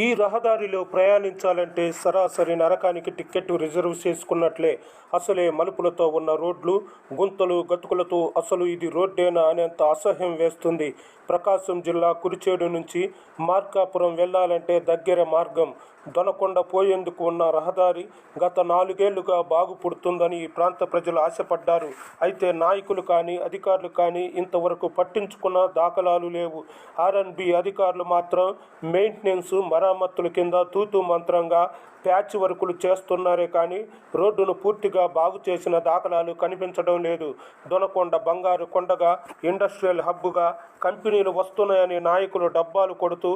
ఈ రహదారిలో ప్రయాణించాలంటే సరాసరి నరకానికి టికెట్ రిజర్వ్ చేసుకున్నట్లే. అసలే మలుపులతో ఉన్న రోడ్లు, గుంతలు, గతుకులతో అసలు ఇది రోడ్డేనా అనేంత అసహ్యం వేస్తుంది. ప్రకాశం జిల్లా కురిచేడు నుంచి మార్కాపురం వెళ్లాలంటే దగ్గర మార్గం. దొనకొండ పోయేందుకు ఉన్న రహదారి గత 4 ఏళ్లుగా బాగుపడుతుందని ఈ ప్రాంత ప్రజలు ఆశపడ్డారు. అయితే నాయకులు కానీ, అధికారులు కానీ ఇంతవరకు పట్టించుకున్న దాఖలాలు లేవు. ఆర్ఎన్బి అధికారులు మాత్రం మెయింటెనెన్స్, మరమ్మతుల కింద తూతూ మంత్రంగా ప్యాచ్ వర్కులు చేస్తున్నారే కానీ రోడ్డును పూర్తిగా బాగు చేసిన దాఖలాలు కనిపించడం లేదు. దొనకొండ బంగారు కొండగా, ఇండస్ట్రియల్ హబ్గా కంపెనీలు వస్తున్నాయని నాయకులు డబ్బాలు కొడుతూ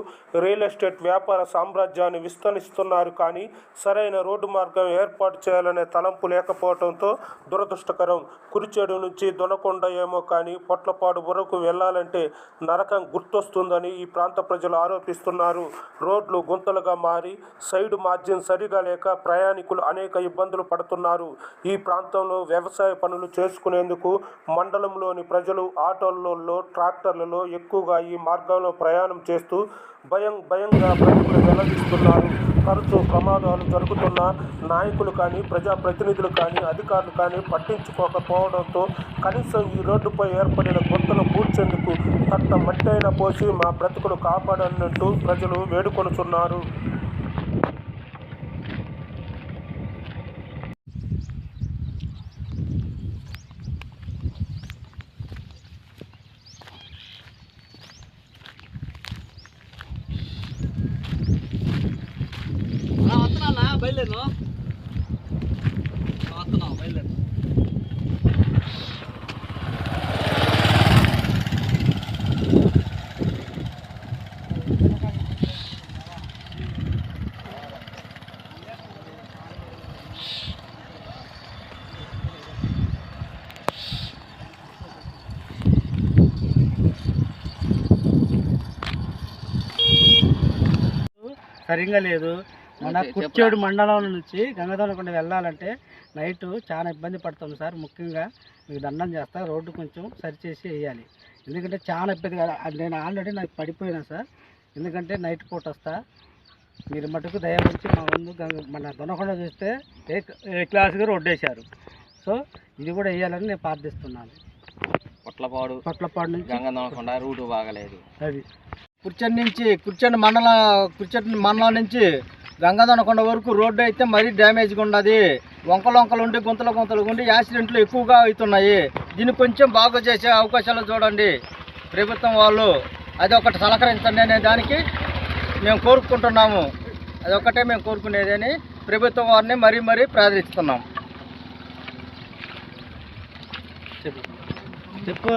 రియల్ ఎస్టేట్ వ్యాపార సామ్రాజ్యాన్ని విస్తరిస్తున్నారు. కానీ సరైన రోడ్డు మార్గం ఏర్పాటు చేయాలనే తలంపు లేకపోవడంతో దురదృష్టకరం. కురిచేడు నుంచి దొనకొండ ఏమో కానీ పొట్లపాడు వరకు వెళ్లాలంటే నరకం గుర్తొస్తుందని ఈ ప్రాంత ప్రజలు ఆరోపిస్తున్నారు. రోడ్లు గుంతలుగా మారి సైడ్ మార్జిన్ సరిగా లేక ప్రయాణికులు అనేక ఇబ్బందులు పడుతున్నారు. ఈ ప్రాంతంలో వ్యవసాయ పనులు చేసుకునేందుకు మండలంలోని ప్రజలు ఆటోలలో, ట్రాక్టర్లలో ఎక్కువగా ఈ మార్గంలో ప్రయాణం చేస్తూ భయంగా బ్రతుకులు వెల్లడిస్తున్నారు. తరచూ ప్రమాదాలు జరుగుతున్న నాయకులు కానీ, ప్రజాప్రతినిధులు కానీ, అధికారులు కానీ పట్టించుకోకపోవడంతో కనీసం ఈ రోడ్డుపై ఏర్పడిన గుంతలు పూడ్చేందుకు తట్ట మట్టైనా పోసి మా బ్రతుకులు కాపాడన్నట్టు ప్రజలు వేడుకొనుచున్నారు. వస్తున్నా బయలుదేరు వస్తున్నావు బయలుదేరు. సరిగ్గా లేదు. మన కుర్చేడు మండలం నుంచి గంగదొనకొండ వెళ్ళాలంటే నైట్ చాలా ఇబ్బంది పడుతుంది సార్. ముఖ్యంగా మీకు దండం చేస్తా, రోడ్డు కొంచెం సరిచేసి వేయాలి. ఎందుకంటే చాలా ఇబ్బందిగా నేను ఆల్రెడీ నాకు పడిపోయినా సార్. ఎందుకంటే నైట్ పూట వస్తా. మీరు మటుకు దయవరించి మా ముందు మన దొనకొండ చూస్తే ఏ క్లాస్గా రోడ్డు వేశారు. సో ఇది కూడా వేయాలని నేను ప్రార్థిస్తున్నాను. పొట్లపాడు నుంచి గంగదొనకొండ రూటు బాగలేదు. అది కుర్చేడు మండలం నుంచి గంగదొనకొండ వరకు రోడ్డు అయితే మరీ డ్యామేజ్గా ఉన్నది. వంకలు ఉండి గుంతలు ఉండి యాక్సిడెంట్లు ఎక్కువగా అవుతున్నాయి. దీన్ని కొంచెం బాగు చేసే అవకాశాలు చూడండి ప్రభుత్వం వాళ్ళు. అది ఒకటి సలకరించండి అనే దానికి మేము కోరుకుంటున్నాము. అదొక్కటే మేము కోరుకునేదని ప్రభుత్వం వారిని మరీ ప్రార్థిస్తున్నాం. చెప్పు